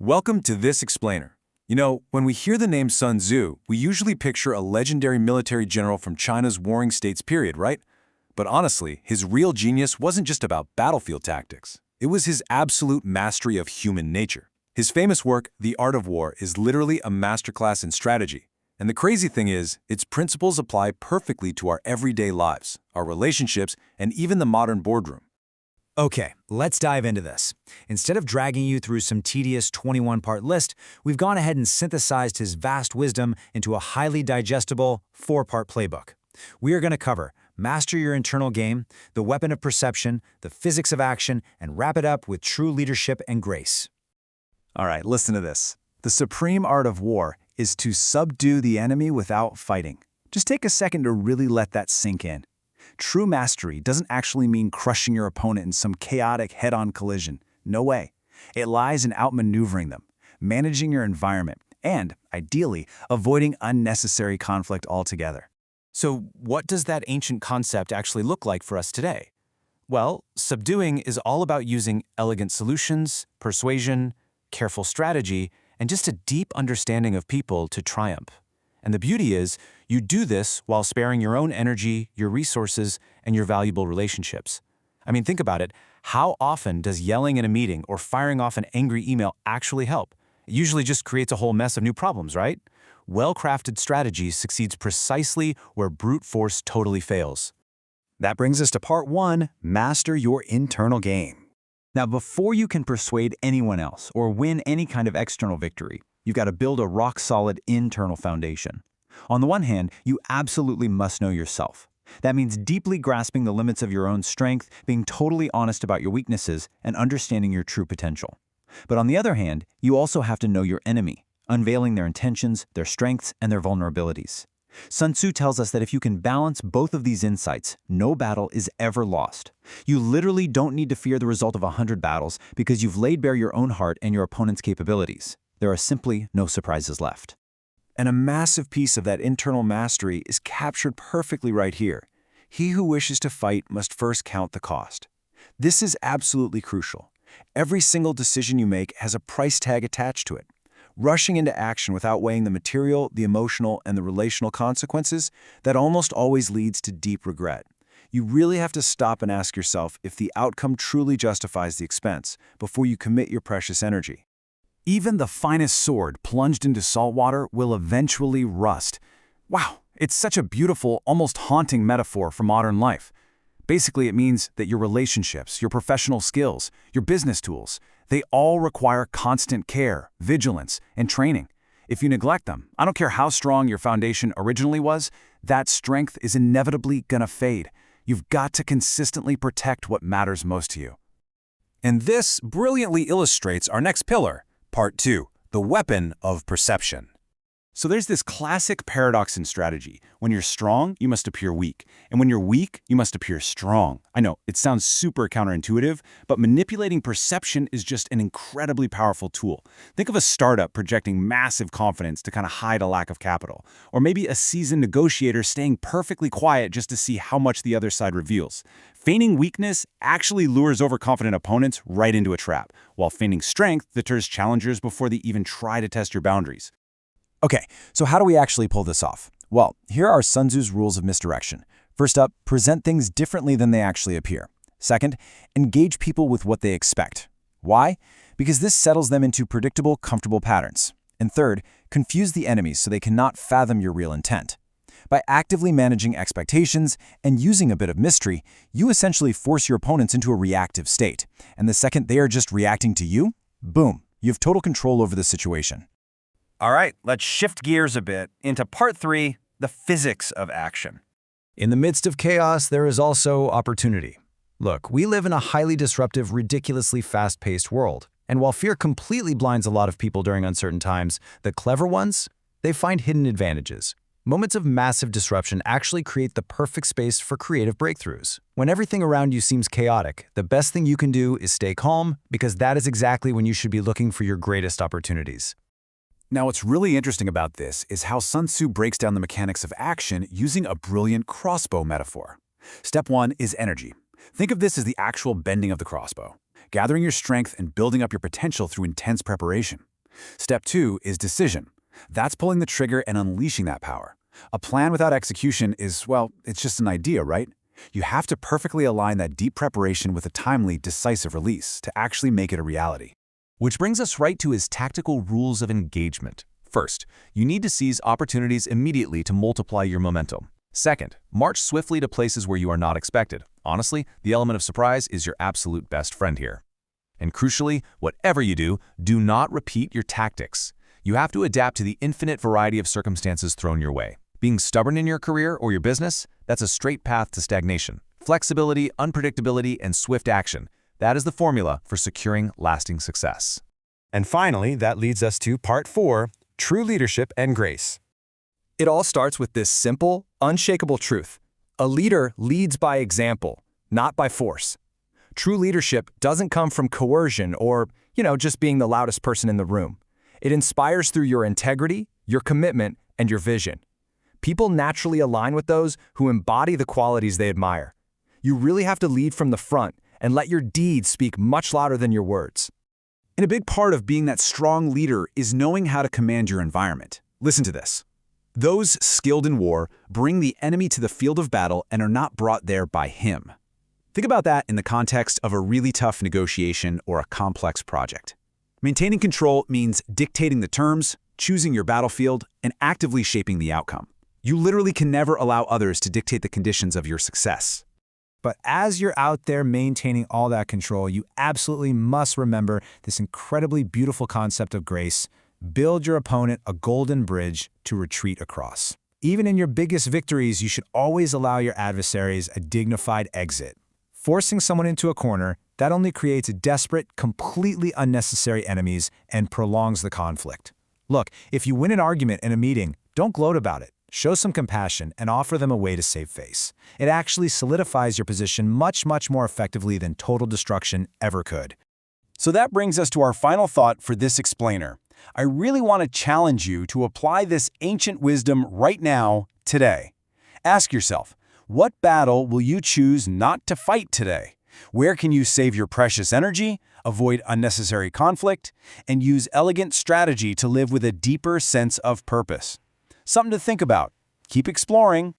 Welcome to This Explainer. You know, when we hear the name Sun Tzu, we usually picture a legendary military general from China's Warring States period, right? But honestly, his real genius wasn't just about battlefield tactics. It was his absolute mastery of human nature. His famous work, The Art of War, is literally a masterclass in strategy. And the crazy thing is, its principles apply perfectly to our everyday lives, our relationships, and even the modern boardroom. Okay, let's dive into this. Instead of dragging you through some tedious 21-part list, we've gone ahead and synthesized his vast wisdom into a highly digestible 4-part playbook. We are going to cover master your internal game, the weapon of perception, the physics of action, and wrap it up with true leadership and grace. All right, listen to this. The supreme art of war is to subdue the enemy without fighting. Just take a second to really let that sink in. True mastery doesn't actually mean crushing your opponent in some chaotic head-on collision. No way. It lies in outmaneuvering them, managing your environment, and, ideally, avoiding unnecessary conflict altogether. So what does that ancient concept actually look like for us today? Well, subduing is all about using elegant solutions, persuasion, careful strategy, and just a deep understanding of people to triumph. And the beauty is, you do this while sparing your own energy, your resources, and your valuable relationships. I mean, think about it. How often does yelling in a meeting or firing off an angry email actually help? It usually just creates a whole mess of new problems, right? Well-crafted strategy succeeds precisely where brute force totally fails. That brings us to part 1, master your internal game. Now, before you can persuade anyone else or win any kind of external victory, you've got to build a rock-solid internal foundation. On the one hand, you absolutely must know yourself. That means deeply grasping the limits of your own strength, being totally honest about your weaknesses, and understanding your true potential. But on the other hand, you also have to know your enemy, unveiling their intentions, their strengths, and their vulnerabilities. Sun Tzu tells us that if you can balance both of these insights, no battle is ever lost. You literally don't need to fear the result of 100 battles because you've laid bare your own heart and your opponent's capabilities. There are simply no surprises left. And a massive piece of that internal mastery is captured perfectly right here. He who wishes to fight must first count the cost. This is absolutely crucial. Every single decision you make has a price tag attached to it. Rushing into action without weighing the material, the emotional, and the relational consequences, that almost always leads to deep regret. You really have to stop and ask yourself if the outcome truly justifies the expense before you commit your precious energy. Even the finest sword plunged into salt water will eventually rust. Wow, it's such a beautiful, almost haunting metaphor for modern life. Basically, it means that your relationships, your professional skills, your business tools, they all require constant care, vigilance, and training. If you neglect them, I don't care how strong your foundation originally was, that strength is inevitably gonna fade. You've got to consistently protect what matters most to you. And this brilliantly illustrates our next pillar, Part 2, the weapon of perception. So there's this classic paradox in strategy. When you're strong, you must appear weak. And when you're weak, you must appear strong. I know, it sounds super counterintuitive, but manipulating perception is just an incredibly powerful tool. Think of a startup projecting massive confidence to kind of hide a lack of capital. Or maybe a seasoned negotiator staying perfectly quiet just to see how much the other side reveals. Feigning weakness actually lures overconfident opponents right into a trap, while feigning strength deters challengers before they even try to test your boundaries. Okay, so how do we actually pull this off? Well, here are Sun Tzu's rules of misdirection. First up, present things differently than they actually appear. Second, engage people with what they expect. Why? Because this settles them into predictable, comfortable patterns. And third, confuse the enemies so they cannot fathom your real intent. By actively managing expectations and using a bit of mystery, you essentially force your opponents into a reactive state. And the second they are just reacting to you, boom, you have total control over the situation. All right, let's shift gears a bit into part 3, the physics of action. In the midst of chaos, there is also opportunity. Look, we live in a highly disruptive, ridiculously fast-paced world. And while fear completely blinds a lot of people during uncertain times, the clever ones, they find hidden advantages. Moments of massive disruption actually create the perfect space for creative breakthroughs. When everything around you seems chaotic, the best thing you can do is stay calm, because that is exactly when you should be looking for your greatest opportunities. Now, what's really interesting about this is how Sun Tzu breaks down the mechanics of action using a brilliant crossbow metaphor. Step 1 is energy. Think of this as the actual bending of the crossbow, gathering your strength and building up your potential through intense preparation. Step 2 is decision. That's pulling the trigger and unleashing that power. A plan without execution is, well, it's just an idea, right? You have to perfectly align that deep preparation with a timely, decisive release to actually make it a reality. Which brings us right to his tactical rules of engagement. First, you need to seize opportunities immediately to multiply your momentum. Second, march swiftly to places where you are not expected. Honestly, the element of surprise is your absolute best friend here. And crucially, whatever you do, do not repeat your tactics. You have to adapt to the infinite variety of circumstances thrown your way. Being stubborn in your career or your business, that's a straight path to stagnation. Flexibility, unpredictability, and swift action. That is the formula for securing lasting success. And finally, that leads us to part 4, true leadership and grace. It all starts with this simple, unshakable truth. A leader leads by example, not by force. True leadership doesn't come from coercion or, just being the loudest person in the room. It inspires through your integrity, your commitment, and your vision. People naturally align with those who embody the qualities they admire. You really have to lead from the front and let your deeds speak much louder than your words. And a big part of being that strong leader is knowing how to command your environment. Listen to this. Those skilled in war bring the enemy to the field of battle and are not brought there by him. Think about that in the context of a really tough negotiation or a complex project. Maintaining control means dictating the terms, choosing your battlefield, and actively shaping the outcome. You literally can never allow others to dictate the conditions of your success. But as you're out there maintaining all that control, you absolutely must remember this incredibly beautiful concept of grace. Build your opponent a golden bridge to retreat across. Even in your biggest victories, you should always allow your adversaries a dignified exit. Forcing someone into a corner, that only creates desperate, completely unnecessary enemies and prolongs the conflict. Look, if you win an argument in a meeting, don't gloat about it. Show some compassion and offer them a way to save face. It actually solidifies your position much, much more effectively than total destruction ever could. So that brings us to our final thought for this explainer. I really want to challenge you to apply this ancient wisdom right now, today. Ask yourself, what battle will you choose not to fight today? Where can you save your precious energy, avoid unnecessary conflict, and use elegant strategy to live with a deeper sense of purpose? Something to think about. Keep exploring.